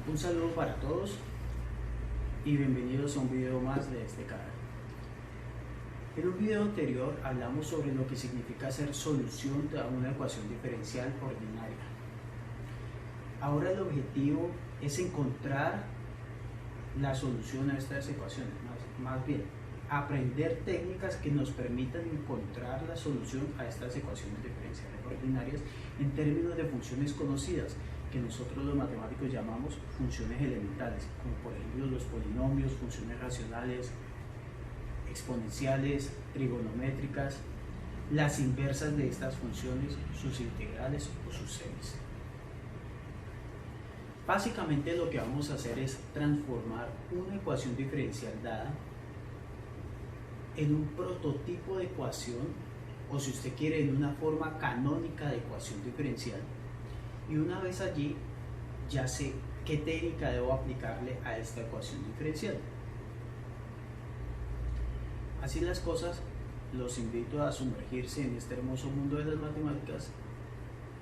Un saludo para todos y bienvenidos a un video más de este canal. En un video anterior hablamos sobre lo que significa hacer solución a una ecuación diferencial ordinaria. Ahora el objetivo es encontrar la solución a estas ecuaciones, más bien aprender técnicas que nos permitan encontrar la solución a estas ecuaciones diferenciales ordinarias en términos de funciones conocidas, que nosotros los matemáticos llamamos funciones elementales, como por ejemplo los polinomios, funciones racionales, exponenciales, trigonométricas, las inversas de estas funciones, sus integrales o sus series. Básicamente lo que vamos a hacer es transformar una ecuación diferencial dada en un prototipo de ecuación, o si usted quiere, en una forma canónica de ecuación diferencial. Y una vez allí, ya sé qué técnica debo aplicarle a esta ecuación diferencial. Así las cosas, los invito a sumergirse en este hermoso mundo de las matemáticas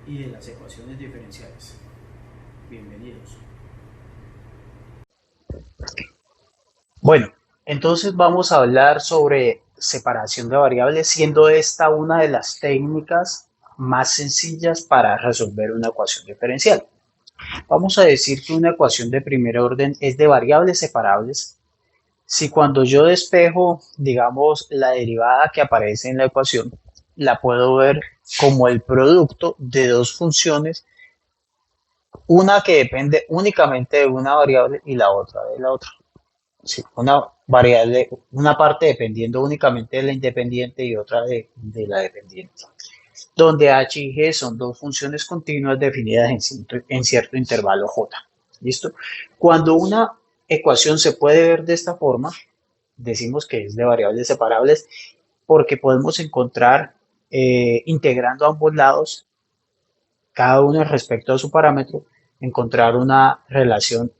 y de las ecuaciones diferenciales. Bienvenidos. Bueno, entonces vamos a hablar sobre separación de variables, siendo esta una de las técnicas más sencillas para resolver una ecuación diferencial. Vamos a decir que una ecuación de primer orden es de variables separables si cuando yo despejo, digamos, la derivada que aparece en la ecuación, la puedo ver como el producto de dos funciones, una que depende únicamente de una variable y la otra de la otra. Sí, una variable, una parte dependiendo únicamente de la independiente y otra de la dependiente, donde h y g son dos funciones continuas definidas en cierto intervalo j. ¿Listo? Cuando una ecuación se puede ver de esta forma, decimos que es de variables separables porque podemos encontrar, integrando ambos lados, cada uno respecto a su parámetro, encontrar una relación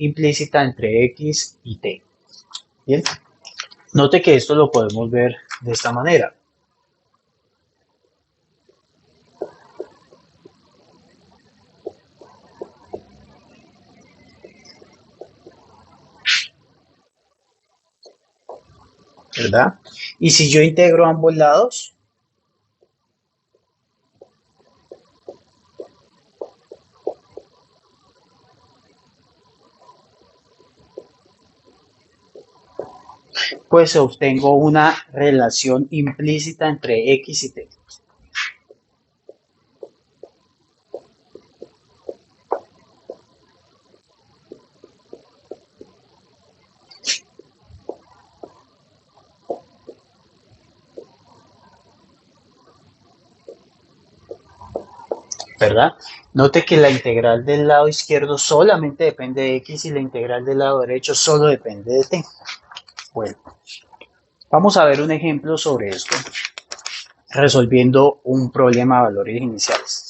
implícita entre x y t. Bien, note que esto lo podemos ver de esta manera. ¿Verdad? Y si yo integro ambos lados, pues obtengo una relación implícita entre x y t. ¿Verdad? Note que la integral del lado izquierdo solamente depende de x y la integral del lado derecho solo depende de t. Bueno, vamos a ver un ejemplo sobre esto, resolviendo un problema de valores iniciales.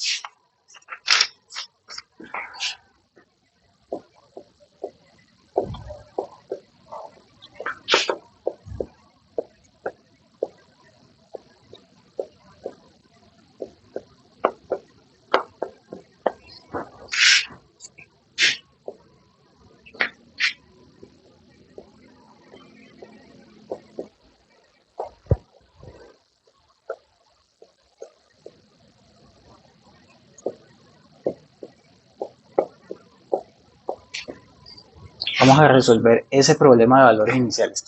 Vamos a resolver ese problema de valores iniciales.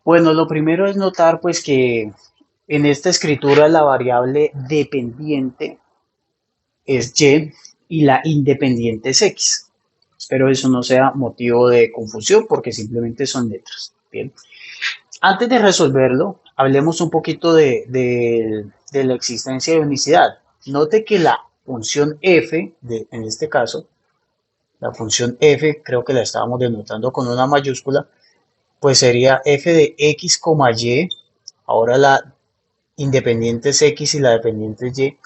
Bueno, lo primero es notar pues que en esta escritura la variable dependiente es y la independiente es x. Espero eso no sea motivo de confusión porque simplemente son letras. Bien. Antes de resolverlo, hablemos un poquito de la existencia de unicidad. Note que la función f, en este caso, la función f, creo que la estábamos denotando con una mayúscula, pues sería f de x, y, ahora la independiente es x y la dependiente es y,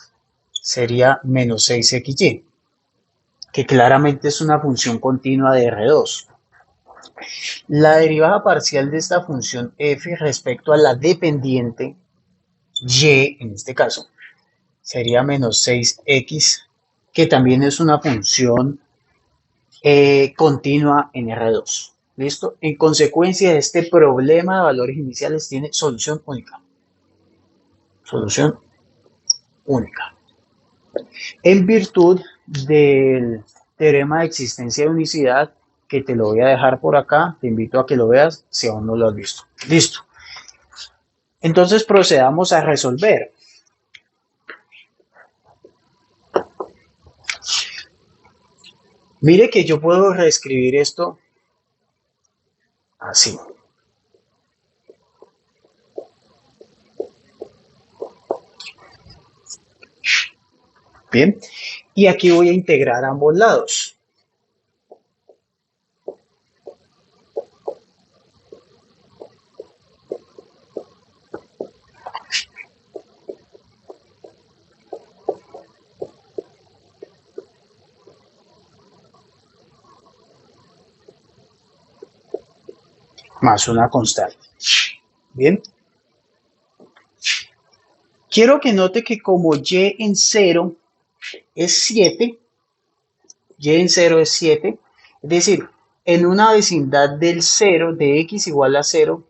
sería menos 6xy, que claramente es una función continua de R2. La derivada parcial de esta función f respecto a la dependiente y, en este caso, sería menos 6x, que también es una función continua en R2. ¿Listo? En consecuencia, este problema de valores iniciales tiene solución única. Solución única. En virtud del teorema de existencia de unicidad, que te lo voy a dejar por acá, te invito a que lo veas si aún no lo has visto. Listo. Entonces procedamos a resolver. Mire que yo puedo reescribir esto así. Bien. Y aquí voy a integrar ambos lados. Más una constante. Bien. Quiero que note que como y en 0 es 7, y en 0 es 7, es decir, en una vecindad del 0, de x igual a 0,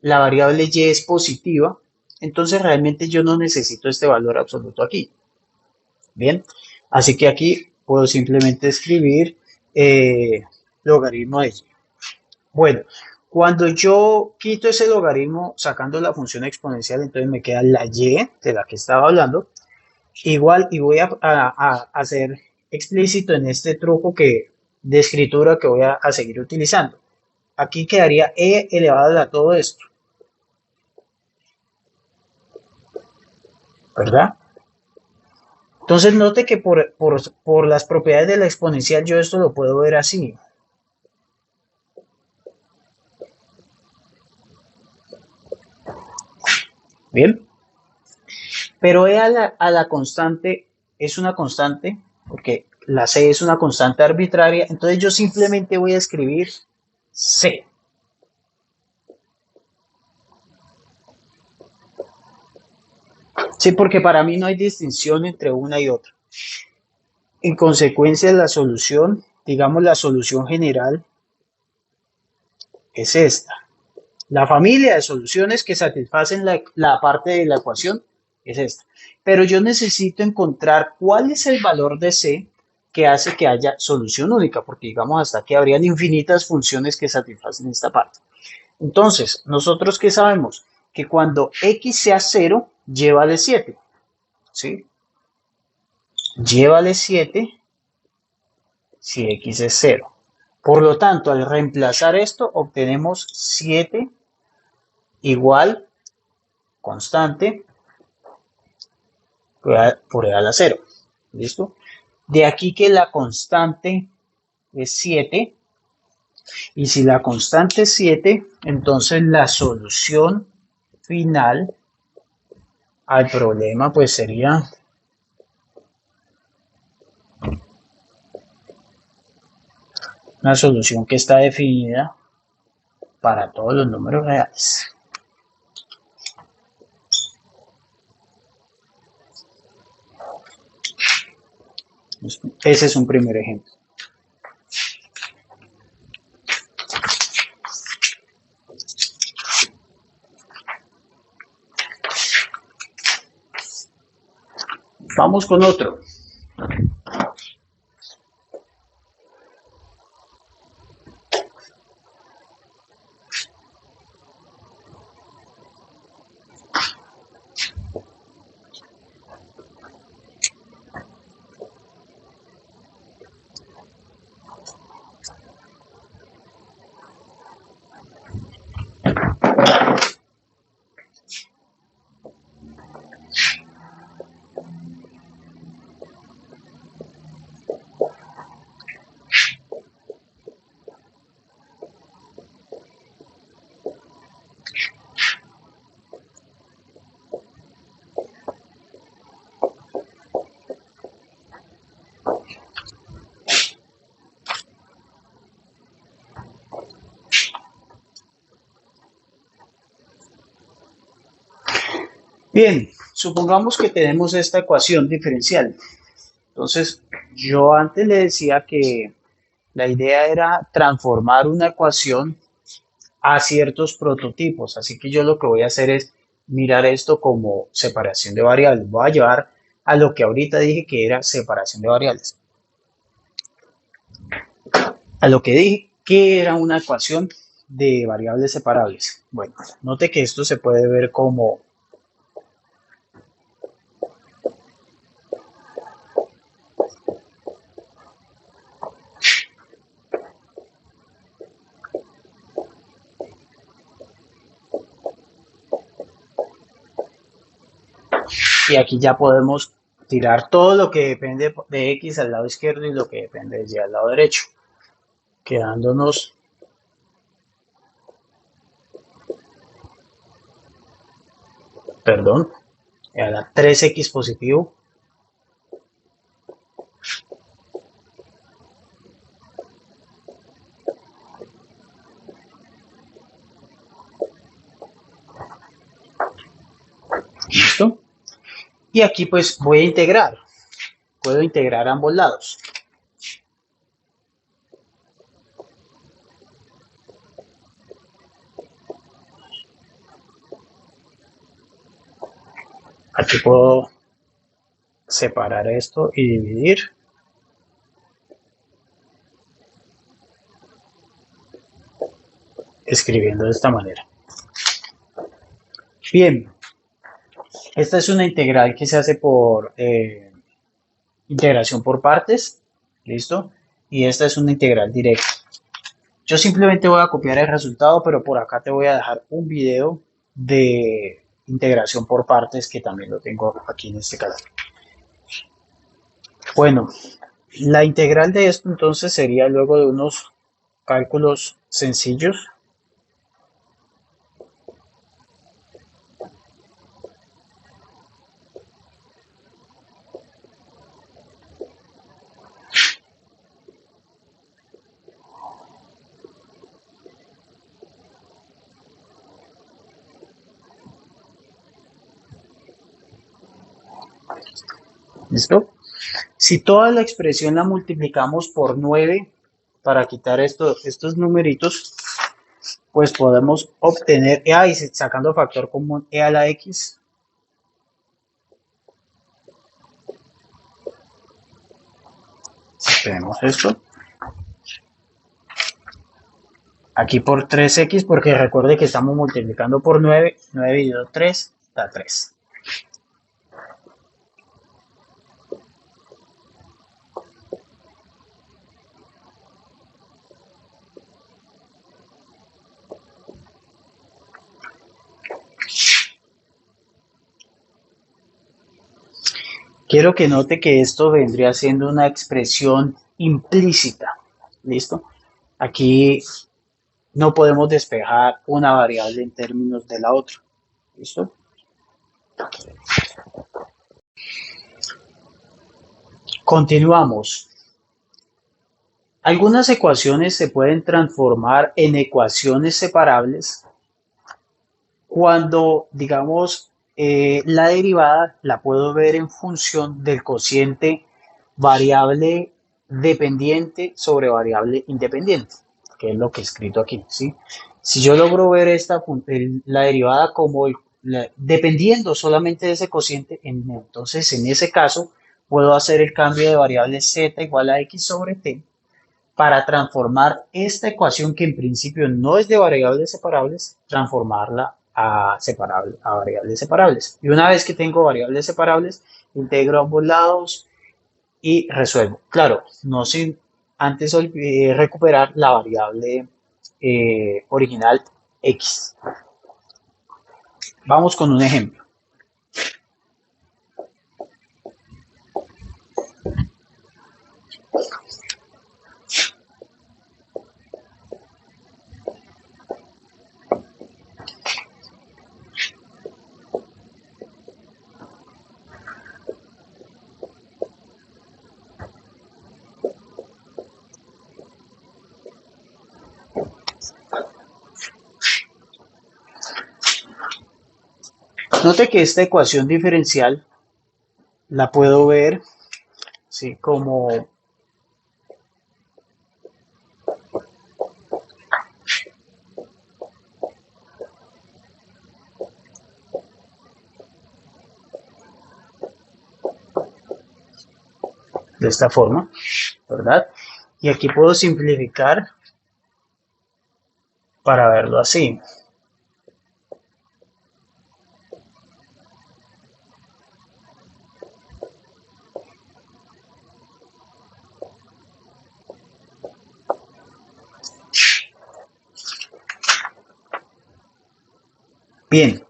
la variable y es positiva, entonces realmente yo no necesito este valor absoluto aquí. Bien, así que aquí puedo simplemente escribir logaritmo de y. Bueno, cuando yo quito ese logaritmo sacando la función exponencial, entonces me queda la y de la que estaba hablando. Igual, y voy a hacer explícito en este truco de escritura que voy a seguir utilizando. Aquí quedaría e elevado a todo esto, ¿verdad? Entonces note que por las propiedades de la exponencial yo esto lo puedo ver así. Bien. Pero e a la constante es una constante, porque la c es una constante arbitraria, entonces yo simplemente voy a escribir c. Sí, porque para mí no hay distinción entre una y otra. En consecuencia, la solución, digamos la solución general, es esta. La familia de soluciones que satisfacen la parte de la ecuación es esta. Pero yo necesito encontrar cuál es el valor de c que hace que haya solución única, porque digamos hasta aquí habrían infinitas funciones que satisfacen esta parte. Entonces, ¿nosotros qué sabemos? Que cuando x sea 0, y vale 7. ¿Sí? Y vale 7 si x es 0. Por lo tanto, al reemplazar esto, obtenemos 7 igual constante por e a la 0. ¿Listo? De aquí que la constante es 7. Y si la constante es 7, entonces la solución final al problema pues sería una solución que está definida para todos los números reales. Ese es un primer ejemplo. Vamos con otro. Bien, supongamos que tenemos esta ecuación diferencial. Entonces, yo antes le decía que la idea era transformar una ecuación a ciertos prototipos, así que yo lo que voy a hacer es mirar esto como separación de variables. Voy a llevar a lo que ahorita dije que era separación de variables. A lo que dije que era una ecuación de variables separables. Bueno, note que esto se puede ver como y aquí ya podemos tirar todo lo que depende de X al lado izquierdo y lo que depende de Y al lado derecho, quedándonos, perdón, a la 3X positivo, ¿listo? Y aquí pues voy a integrar, puedo integrar ambos lados. Aquí puedo separar esto y dividir. Escribiendo de esta manera. Bien, esta es una integral que se hace por integración por partes, ¿listo? Y esta es una integral directa. Yo simplemente voy a copiar el resultado, pero por acá te voy a dejar un video de integración por partes que también lo tengo aquí en este canal. Bueno, la integral de esto entonces sería luego de unos cálculos sencillos. ¿Listo? Si toda la expresión la multiplicamos por 9 para quitar estos numeritos, pues podemos obtener, y sacando factor común e a la x, tenemos esto. Aquí por 3x, porque recuerde que estamos multiplicando por 9, 9 dividido 3 da 3. Quiero que note que esto vendría siendo una expresión implícita. ¿Listo? Aquí no podemos despejar una variable en términos de la otra. ¿Listo? Continuamos. Algunas ecuaciones se pueden transformar en ecuaciones separables cuando, digamos, la derivada la puedo ver en función del cociente variable dependiente sobre variable independiente, que es lo que he escrito aquí, ¿sí? Si yo logro ver la derivada como dependiendo solamente de ese cociente, entonces en ese caso puedo hacer el cambio de variable z igual a x sobre t para transformar esta ecuación que en principio no es de variables separables, transformarla a variables separables. Y una vez que tengo variables separables, integro ambos lados y resuelvo. Claro, no sin antes recuperar la variable original x. Vamos con un ejemplo. Note que esta ecuación diferencial la puedo ver ¿sí? Como de esta forma, ¿verdad? Y aquí puedo simplificar para verlo así. Bien,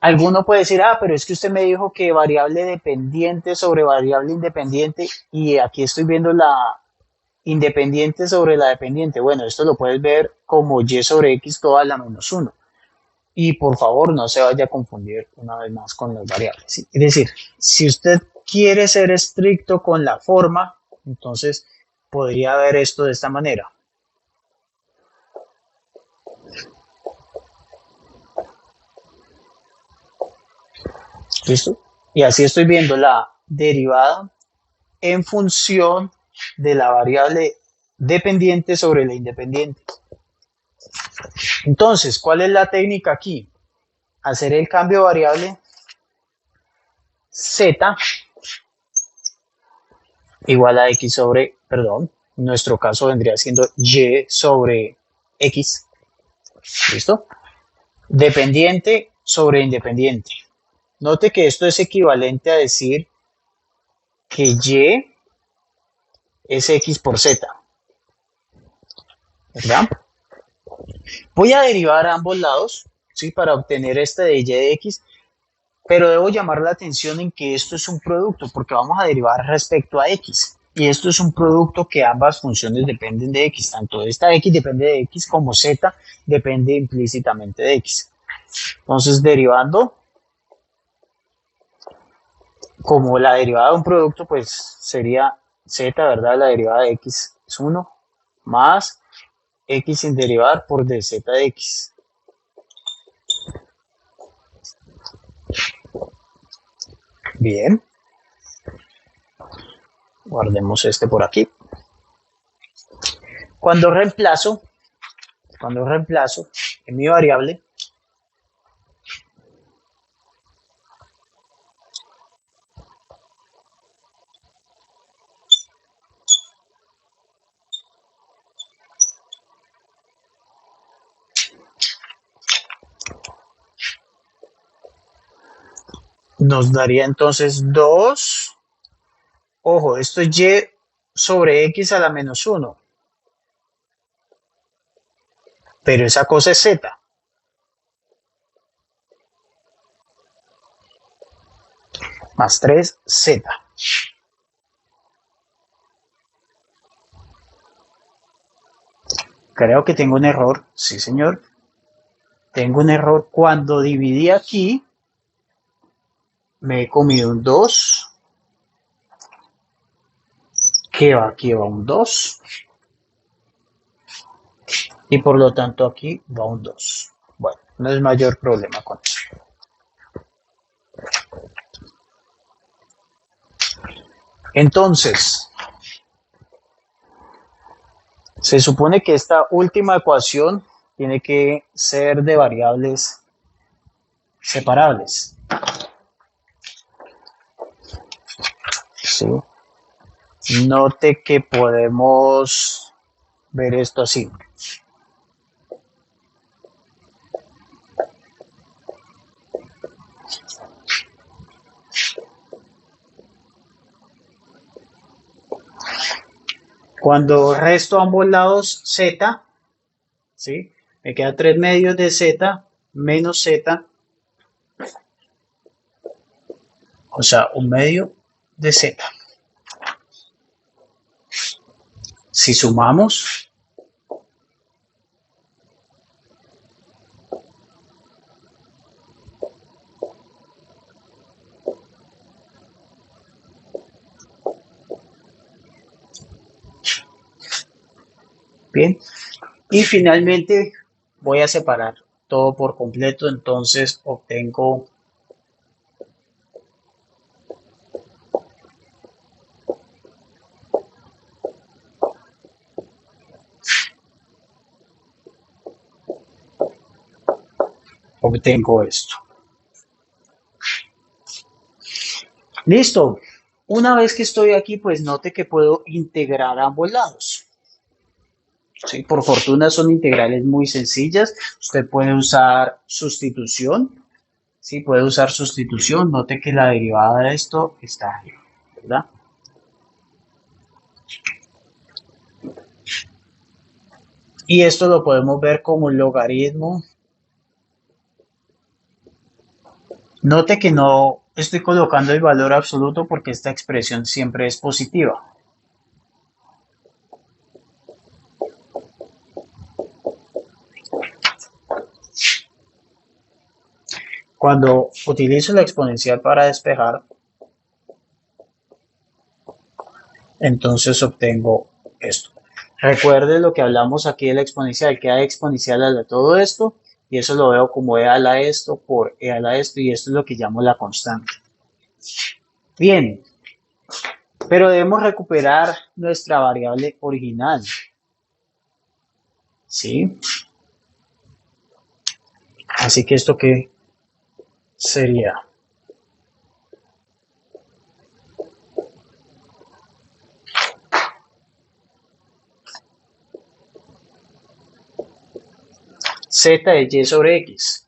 alguno puede decir, ah, pero es que usted me dijo que variable dependiente sobre variable independiente y aquí estoy viendo la independiente sobre la dependiente. Bueno, esto lo puedes ver como y sobre x toda la menos uno. Y por favor, no se vaya a confundir una vez más con las variables. ¿Sí? Es decir, si usted quiere ser estricto con la forma, entonces podría ver esto de esta manera. ¿Listo? Y así estoy viendo la derivada en función de la variable dependiente sobre la independiente. Entonces, ¿cuál es la técnica aquí? Hacer el cambio de variable z igual a x sobre, perdón, en nuestro caso vendría siendo y sobre x. ¿Listo? Dependiente sobre independiente. Note que esto es equivalente a decir que y es x por z, ¿verdad? Voy a derivar a ambos lados, ¿sí? Para obtener este de y de x, pero debo llamar la atención en que esto es un producto, porque vamos a derivar respecto a x. Y esto es un producto que ambas funciones dependen de x, tanto esta x depende de x como z depende implícitamente de x. Entonces, derivando, como la derivada de un producto, pues sería z, ¿verdad? La derivada de x es 1 más x sin derivar por dz de x. Bien, guardemos este por aquí. Cuando reemplazo en mi variable, nos daría entonces 2. Ojo, esto es y sobre x a la menos 1. Pero esa cosa es z. Más 3z. Creo que tengo un error. Sí, señor. Tengo un error. Cuando dividí aquí, me he comido un 2. Que va aquí va un 2. Y por lo tanto aquí va un 2. Bueno, no es mayor problema con eso. Entonces, se supone que esta última ecuación tiene que ser de variables separables. ¿Sí? Note que podemos ver esto así. Cuando resto a ambos lados z, ¿sí? Me queda 3 medios de z menos z, o sea, 1 medio de z. Si sumamos, bien, y finalmente voy a separar todo por completo, entonces obtengo obtengo esto. Listo. Una vez que estoy aquí, pues note que puedo integrar ambos lados. Sí, por fortuna son integrales muy sencillas. Usted puede usar sustitución. Sí, puede usar sustitución. Note que la derivada de esto está aquí, ¿verdad? Y esto lo podemos ver como un logaritmo. Note que no estoy colocando el valor absoluto porque esta expresión siempre es positiva. Cuando utilizo la exponencial para despejar, entonces obtengo esto. Recuerde lo que hablamos aquí de la exponencial, que hay exponencial a todo esto, y eso lo veo como e a la esto por e a la esto, y esto es lo que llamo la constante. Bien, pero debemos recuperar nuestra variable original. ¿Sí? Así que esto qué sería. Z de y sobre x.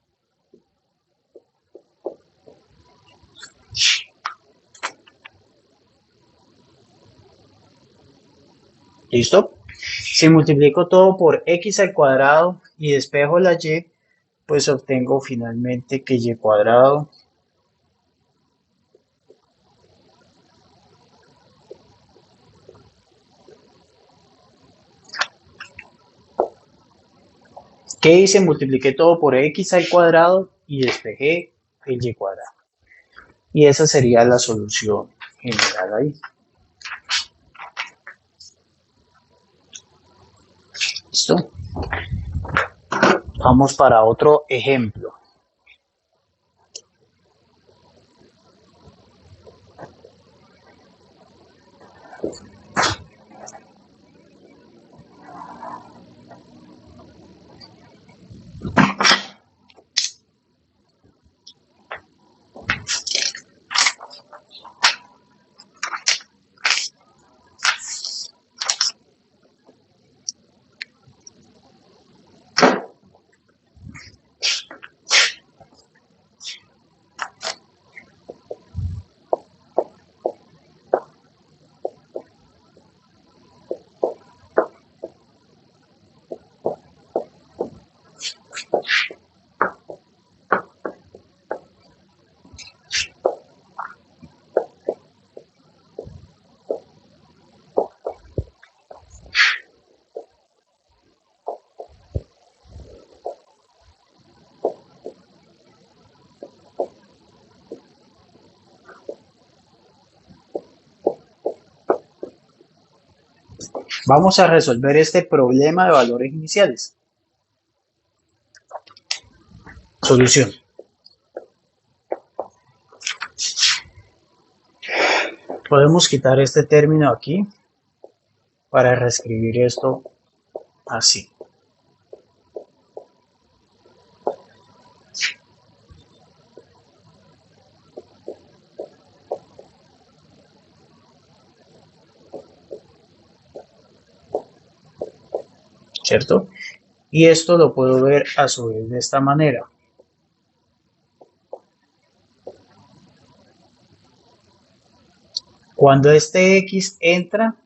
¿Listo? Si multiplico todo por x al cuadrado y despejo la y, pues obtengo finalmente que y cuadrado ¿qué hice? Multipliqué todo por x al cuadrado y despejé el y cuadrado. Y esa sería la solución general ahí. ¿Listo? Vamos para otro ejemplo. Vamos a resolver este problema de valores iniciales. Solución. Podemos quitar este término aquí para reescribir esto así. ¿Cierto? Y esto lo puedo ver a su vez de esta manera. Cuando este x entra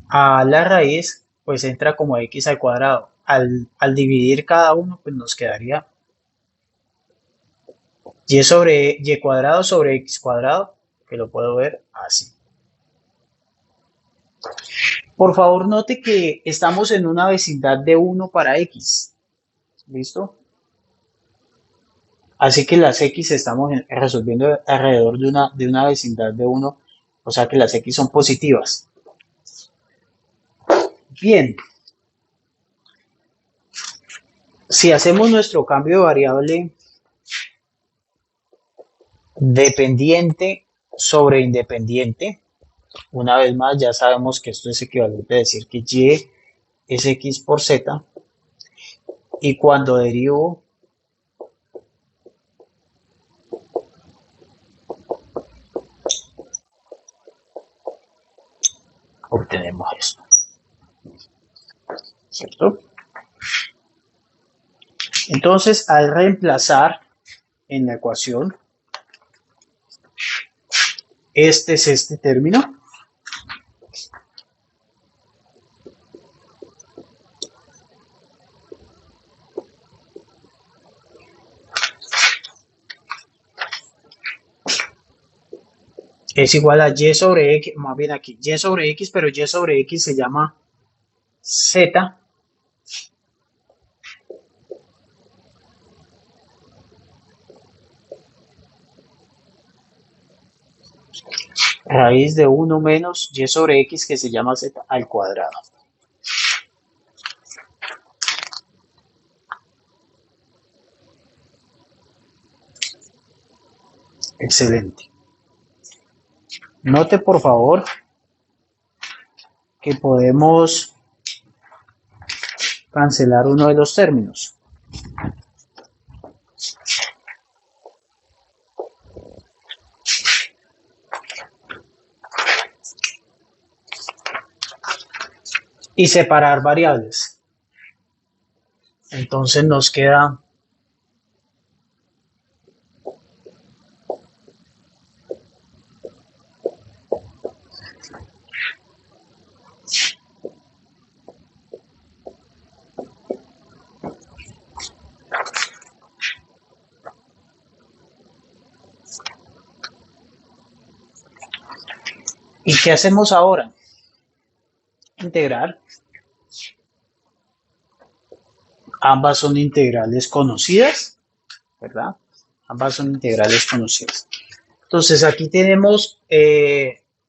a la raíz, pues entra como x al cuadrado. Al dividir cada uno, pues nos quedaría y sobre y cuadrado sobre x cuadrado, que lo puedo ver así. Por favor, note que estamos en una vecindad de 1 para x. ¿Listo? Así que las x estamos resolviendo alrededor de una vecindad de 1, o sea que las x son positivas. Bien. Si hacemos nuestro cambio de variable dependiente sobre independiente, una vez más ya sabemos que esto es equivalente a decir que y es x por z, y cuando derivo obtenemos esto, ¿cierto? Entonces, al reemplazar en la ecuación, este es este término. Es igual a y sobre x, más bien aquí, y sobre x, pero y sobre x se llama z raíz de 1 menos y sobre x que se llama z al cuadrado. Excelente. Note por favor que podemos cancelar uno de los términos. Y separar variables. Entonces nos queda ¿y qué hacemos ahora? Integrar. Ambas son integrales conocidas, ¿verdad? Ambas son integrales conocidas. Entonces aquí tenemos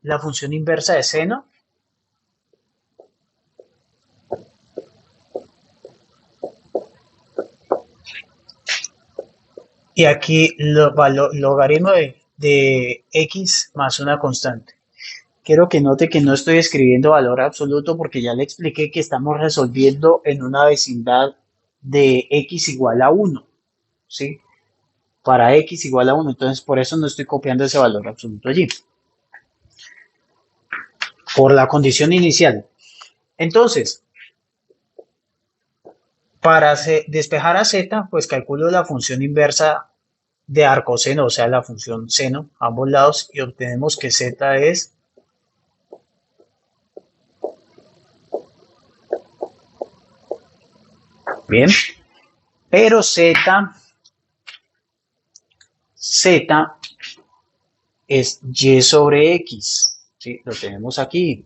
la función inversa de seno. Y aquí logaritmo de x más una constante. Quiero que note que no estoy escribiendo valor absoluto porque ya le expliqué que estamos resolviendo en una vecindad de x igual a 1, ¿sí? Para x igual a 1, entonces por eso no estoy copiando ese valor absoluto allí. Por la condición inicial. Entonces, para despejar a z, pues calculo la función inversa de arcoseno, o sea, la función seno, a ambos lados, y obtenemos que z es bien, pero z es y sobre x, ¿sí? Lo tenemos aquí.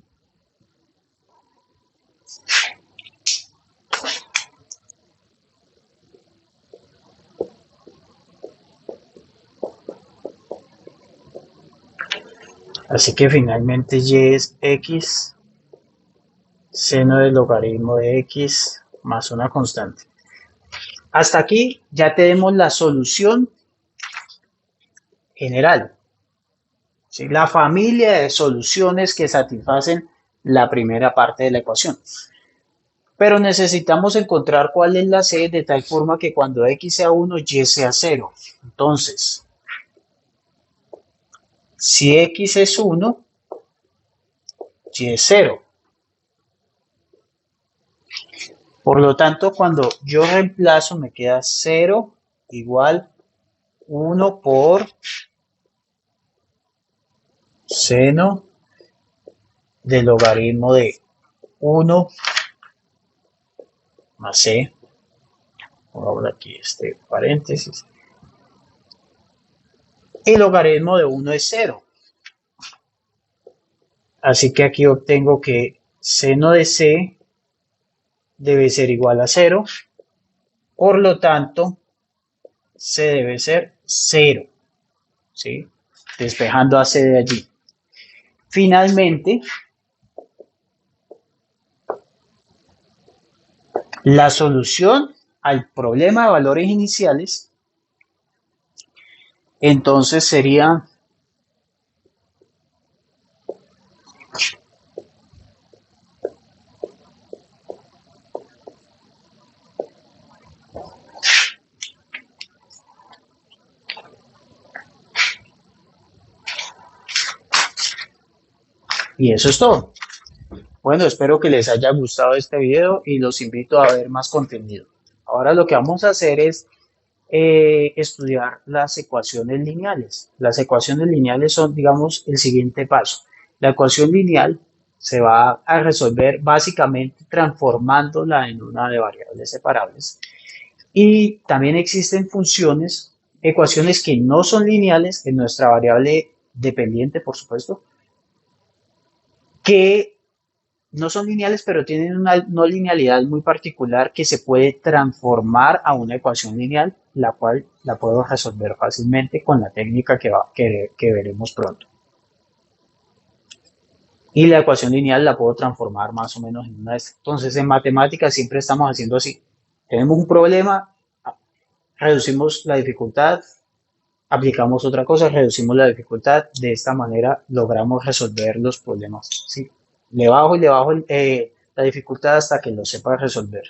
Así que finalmente y es x seno del logaritmo de x más una constante. Hasta aquí ya tenemos la solución general, ¿sí? La familia de soluciones que satisfacen la primera parte de la ecuación. Pero necesitamos encontrar cuál es la c de tal forma que cuando x sea 1, y sea 0. Entonces, si x es 1, y es 0. Por lo tanto, cuando yo reemplazo me queda 0 igual 1 por seno del logaritmo de 1 más c. Ahora aquí este paréntesis. El logaritmo de 1 es 0. Así que aquí obtengo que seno de c debe ser igual a 0. Por lo tanto, c debe ser 0. ¿Sí? Despejando a c de allí. Finalmente, la solución al problema de valores iniciales, entonces sería y eso es todo. Bueno, espero que les haya gustado este video y los invito a ver más contenido. Ahora lo que vamos a hacer es estudiar las ecuaciones lineales. Las ecuaciones lineales son, digamos, el siguiente paso. La ecuación lineal se va a resolver básicamente transformándola en una de variables separables. Y también existen funciones, ecuaciones que no son lineales, en nuestra variable dependiente, por supuesto, que no son lineales, pero tienen una no linealidad muy particular que se puede transformar a una ecuación lineal, la cual la puedo resolver fácilmente con la técnica que veremos pronto. Y la ecuación lineal la puedo transformar más o menos en una de estas. Entonces, en matemáticas siempre estamos haciendo así. Tenemos un problema, reducimos la dificultad, aplicamos otra cosa, reducimos la dificultad. De esta manera logramos resolver los problemas. ¿Sí? Le bajo y le bajo la dificultad hasta que lo sepa resolver.